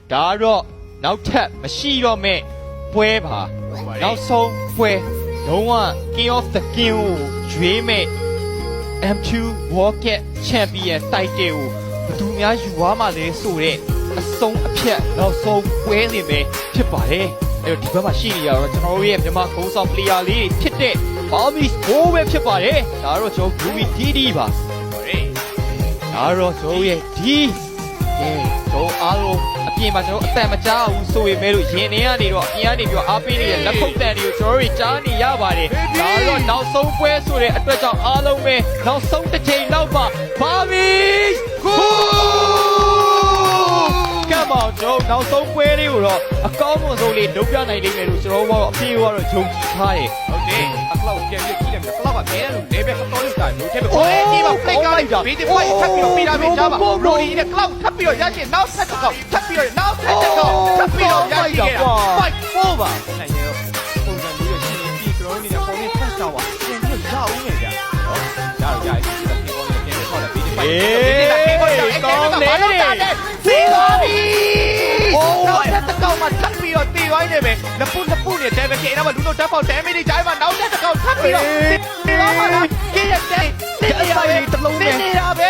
ဒါတော့နောက်ထပ်မရှိတော့မဲ့ပွဲပါနောက်ဆုံးပွဲလုံးဝ King of the King ကိုရွေးမဲ့ M2 World Cup Champion Title ကိုဘယ်သူများယူသွားမှလဲဆိုတဲ့အဆုံးအဖြတ်နောက်ဆုံးပွဲနေပဲဖြစ်ပါတယ်အဲ့တော့ဒီဘက်မှာရှိနေရတော့ကျွန်တော်တို့ရဲ့မြန်မာကုန်းဆောင် player လေးဖြစ်တဲ့ Bobby ဘိုးပဲဖြစ်ပါတယ်ဒါတော့ကျွန်တော် Ruby DD ပါဒါတော့ကျွန်တော်ရဲ့ဒီကျွန်တော်အားလုံးအပြင်မှာကျွန်တော်အတန်မကြားဘူးဆိုပေမဲ့လို့ရင်ထဲကနေတော့အပြင်ကနေပြီးအားပေးနေတဲ့လက်ခုပ်တန်တွေကိုကျွန်တော်တို့ကြားနေရပါတယ်ဒါတော့နောက်ဆုံးပွဲဆိုတဲ့အတွက်ကြောင့်အားလုံးပဲနောက်ဆုံးတစ်ချိန်လောက်ပါ Bobby ကမ္ဘာကျွန်တော်နောက်ဆုံးပွဲလေးကိုတော့အကောင်းဆုံးလေးလုပ်ပြနိုင်လိမ့်မယ်လို့ကျွန်တော်တို့အပြေကတော့ယုံကြည်ထားတယ်ဟုတ်တယ်အကလောက်ပြန်ပြကြည့်တယ်ကလောက်ကမဲတယ်လို့လေပဲတော်လေးတိုင်းလို့ထည့်ပြီးဒီမှာ play ကားလိုက်တာဘေးတစ်ဖိုက်ထပ်ပြီးတော့ပြီးတာပဲကြားပါရိုဒီနဲ့ကလောက်ထပ်ပြီးတော့ရရှိနောက်ဆက်တစ်ခေါက်ထပ်ပြီးတော့နောက်ဆက်တစ်ခေါက်ထပ်ပြီးတော့ရရှိခဲ့တာ fight four ပါနိုင်ရောပုံစံမျိုးရရှိနေပြီးကျွန်တော်နေတဲ့ပုံလေးဖတ်ချောင်းပါပြန်ပြီးရအောင်လေကြာနော်ရရတယ်ဒီကောင်းလေးပြန်ပြီးခေါ်တယ်ဘေးတစ်ဖိုက်ကောင်းနေစီလာပြီနောက်ဆက်တစ်ခေါက်မှာထပ်ပြီးတော့တီဝိုင်းနေပဲလပုနဲ့တဲပဲကျေတော့လူတို့တက်ပေါက်တဲမီဒီတိုင်းမှာနောက်ဆက်တစ်ခေါက်ထပ်ပြီးတော့တီလာမှာလားကြည့်ရတဲ့စစ်ရပဲတလုံးနဲ့နေတာပဲ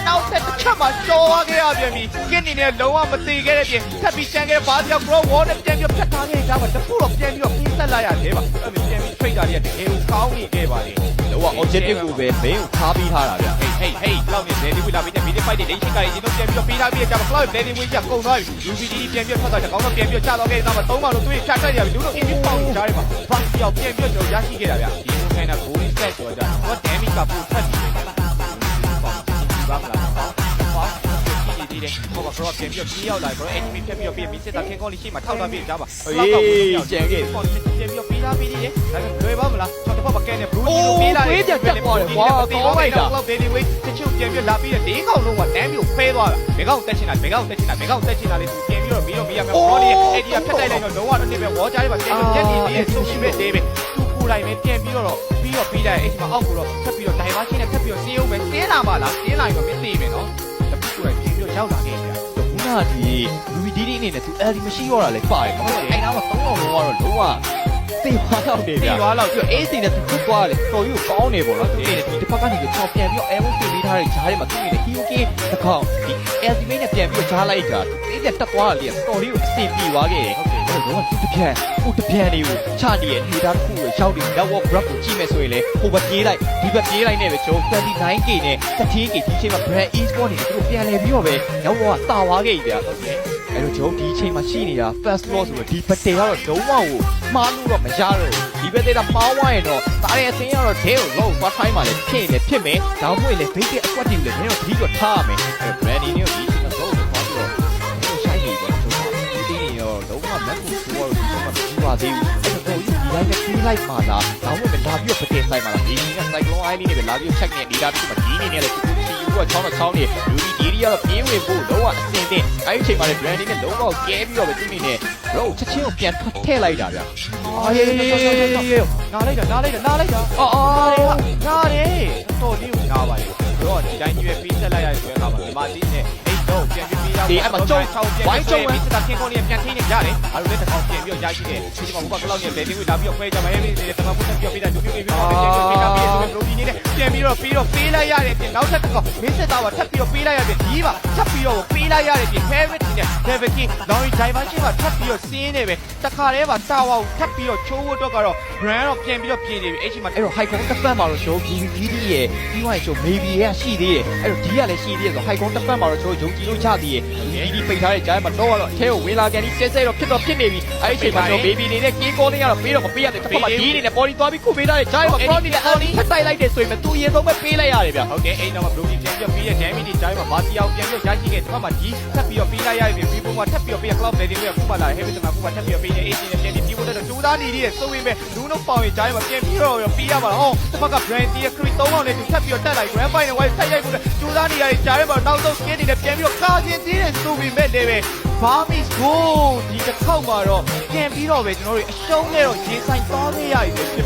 နောက်ဆက်တစ်ချက်မှာရှော်သွားခဲ့ရပြန်ပြီကင်းနေနဲ့လုံးဝမသိခဲ့တဲ့ပြင်ထပ်ပြီးချန်ခဲ့တဲ့ဘာတယောက် Pro Wall နဲ့ပြန်ပြီးဖြတ်ထားခဲ့ကြပါတခုတော့ပြန်ပြီးတော့ပြီးဆက်လာရတယ်ပါအဲ့ပြန်ပြီး trade တာတွေကတကယ်ကိုကောင်းနေခဲ့ပါလေလုံးဝ objective ကိုပဲမင်းကိုထားပြီးထားတာဗျဟေးလောက်နေလေဒီဝီလာပြီးတဲ့မီဒီဖိုက်တွေလိမ့်ရှိကြရင်ဒီတော့ပြန်ပြီးတော့ပေးထားပြီးကြပါ cloud လေဒီဝီကကုန်သွားပြီ UVD ပြန်ပြီးထွက်သွားတယ်ကောင်းတော့ပြန်ပြီးချတော့ခဲ့တော့3ပါလို့တွေးဖြတ်တက်ရပြီလူတို့ in ပေါင်းကြားတယ်ပါဘာတယောက်ပြန်ပြီးတော့ရရှိခဲ့တာဗျဒီမိုခိုင်းတာ goal set ဆိုတော့ဟော damage ကပို့ထပ်ပြီးဘာမလားဒီတဲ့ဘောကရောပြန်ပြီးတော့ရောက်လာပြီးတော့ enemy ဖြတ်ပြီးတော့ပြီးစစ်တာခင်းကောင်းလေးရှိမှထောက်သွားပြီးကြပါကျန်ခဲ့ပြန်ပြီးတော့ပြီးလာပြီးတယ်ဒါပေမဲ့လွယ်ပါမလားကျွန်တော်ဘာကဲနေ Blue ကိုပြီးလာတယ်ပြန်ပေါ်တယ်ကွာကောင်းလိုက်တာလောက် daily weight တချို့ပြန်ပြီးလာပြီးတဲ့၄កောင်လုံးက damage ကိုဖဲသွားတာဘယ်ကောင်တက်ချင်တာလေးသူပြန်ပြီးတော့ပြီးရမယ်ဘောလေးအဲ့ဒီကဖြတ်တိုက်လိုက်တော့လုံးဝတော့နေပဲဝေါ်ကြားလေးပါပြန်ပြီးရက်နေလေးဆိုရှိမဲ့လေးပဲသူကိုယ်တိုင်ပဲပြန်ပြီးတော့ပြီးတာအဲ့ဒီမှာအောက်ကိုတော့ထပ်ပြီးတော့ diversion နဲ့ထပ်ပြီးတော့စီးအောင်ပဲတင်းလာပါလားတင်းလာရင်တော့မသိမယ်နော်တပူကိုပြီးပြီးတော့ရောက်လာခဲ့ကြခုနကဒီလူဒီဒီအနေနဲ့သူ LD မရှိတော့တာလေပါတယ်ဘာလို့အဲ့နားမှာ3အောင်လုံးကတော့လုံးဝသိသွားတော့တယ်ဗျာသိသွားတော့ပြီးတော့ AC နဲ့သူထွက်သွားတယ်တော်ကြီးကိုကောင်းနေပေါ့နော်သူနေဒီတစ်ဖက်ကနေချောင်းပြန်ပြီးတော့ Air တင်ပေးထားတဲ့ဂျားထဲမှာသူနေ HOK တစ်ခေါက်ဒီ LD နဲ့ပြန်ပြီးတော့ဂျားလိုက်တာအဲ့ဒါတက်သွားတာလေတော်လေးကိုအစင်ပြေသွားခဲ့တယ်ဟုတ်တယ်တော့သူတစ်ပြန်လေးကိုချနေတဲ့အနေသားတစ်ခုကိုရောက်နေ network grab ကိုကြည့်မယ်ဆိုရင်လေဟိုဘက်ပြေးလိုက်ဒီဘက်ပြေးလိုက်နဲ့ပဲကျွန်တော် 29k နဲ့ 13k ဒီချိန်မှာ brand e-sport နေသူတို့ပြန်လဲပြီးတော့ပဲရောက်တော့တာသွားခဲ့ပြီဗျာဟုတ်တယ်အဲ့တော့ကျွန်တော်ဒီချိန်မှာရှိနေတာ fast loss ဆိုတော့ဒီဘက်တေကတော့လုံးဝကိုမှားလို့တော့မရတော့ဒီဘက်တေကမှားသွားရင်တော့တားတဲ့အစင်းကတော့ဒဲကိုလုံးသွားထိုင်းမှလည်းဖြစ်မယ်ဒါမှမဟုတ်လေ base အကွက်တင်လည်းတော့ဒီတော့ထားရမယ်အဲ့ brand နေကိုဒီချိန်မှာတော့သွားပြီးတော့ရှိုင်းနေတယ်ကျွန်တော်ဒီတင်းရောလုံးဝမက်ကိုဆိုတော့ဒီမှာပြီးပါသေးဘူးအဲ့တော့ဒီတိုင်းနဲ့ပြေးလိုက်ပါလားဒါမှမဟုတ်လာပြီးတော့ပတင်ဆိုင်ပါလားဒီက cyclone eye လေးနဲ့ပဲလာပြီး check နေနေတာပြီးမှဒီနေနဲ့လေသူကချောင်းနေလူဒီဒီကတော့ပြေးဝင်ဖို့လုံးဝအဆင်သင့်အဲ့ဒီချိန်မှာလေ brand နဲ့လုံးဝကဲပြီးတော့ပဲသူနေနဲ့ bro ချက်ချင်းကိုပြန်ထည့်လိုက်တာဗျာအာရေးနားလိုက်တာအာတယ်တော်လေးကိုနားပါလေတော့ဒီတိုင်းကြီးပဲပြီးဆက်လိုက်ရဆိုတဲ့အခါမှာဒီမှာဒီနဲ့တော့ပြန်ပြီးရအောင်ဒီအမကျုံဝိုင်းကျုံမိစတာခင်းကောင်းလေးပြန်ထင်းနေရတယ်အဲ့လိုလည်းတစ်ခေါက်ပြန်ပြီးရရှိတယ်ဒီမှာဘုကကလောက်နဲ့လေဒီဝေးလာပြီးခွဲကြမှာဟဲ့ဒီတမန်ဘုတ်ပြောပြီးတာဒုပြုပြီးတော့ပြန်ပြီးဆိုတော့ဒီနေ့ပြန်ပြီးတော့ပေးလိုက်ရတယ်ပြင်နောက်ဆက်တစ်ခေါက်မင်းစတာကထပ်ပြီးတော့ပေးလိုက်ရတယ်ဒီပါထပ်ပြီးတော့ပေးလိုက်ရတယ်ပြင် favorite နဲ့ level king လောင်း diversion ကထပ်ပြီးတော့စင်းနေပဲတခါတည်းပါတာဝါကိုထပ်ပြီးတော့ချိုးဖို့တော့ကတော့ brand တော့ပြန်ပြီးတော့ပြင်နေပြီအဲ့ဒီမှာအဲ့တော့ high con တစ်ပတ်မှာတော့ show BBD ရဲ့ပြီးသွားရင် show maybe ရရှိသေးတယ်အဲ့တော့ဒီကလည်းရှိသေးတယ်ဆို high con တစ်ပတ်မှာတော့ show ယုံကြည်လို့ချသေးတယ်BBD ပိတ်ထားတဲ့ကြားမှာတော့အထဲကိုဝင်လာကန်ဒီကျဲတော့ဖြစ်နေပြီအဲ့ဒီချိန်မှာတော့ baby နေနဲ့ key calling ကတော့ပေးတော့မပေးရတယ်တစ်ခါမှဒီနေနဲ့ body သွားပြီးခုပေးထားတဲ့ကြားမှာ cross နဲ့ early ထပ်တိုက်လိုက်တယ်ဆိုရင်သူအရင်ဆုံးပဲပေးလိုက်ရတယ်ဗျဟုတ်ကဲ့အဲ့တော့ brody ပြန်ပြီးပေးတဲ့ damage တွေကြားမှာဘာတီအောင်ပြန်ပြီးရရှိခဲ့တစ်ခါမှဒီထပ်ပြီးပေးလိုက်ရတယ်ပြီးပုံမှာထပ်ပြီးပေး cloud lady ကိုခုမှလာ heavy မှာခုမှထပ်ပြီးပေးတဲ့ AC နဲ့ပြန်ပြီးပြီးဖို့တော့ကြိုးစားနေသေးတယ်ဆိုရင်ပဲလူတို့ပေါင်ရင်ကြားမှာပြန်ပြီးတော့ပေးရပါတော့တစ်ခါက brand တီ crit 3အောင်နဲ့သူထပ်ပြီးတက်လိုက် grand final ဝိုင်းဆက်ရိုက်ဖို့ကြိုးစားနေရတယ်ကြားမှာနောက်ဆုံး skin တွေနဲ့ပြန်ပြီးကာကျင်သေးတယ်ဆိုပေမဲ့လည်းပဲBobby Go ဒီတစ်ခေါက်မှာတော့ပြန်ပြီးတော့ပဲကျွန်တော်တို့အရှုံးနဲ့တော့ရေဆိုင်သွားခဲ့ရပြီဖြစ်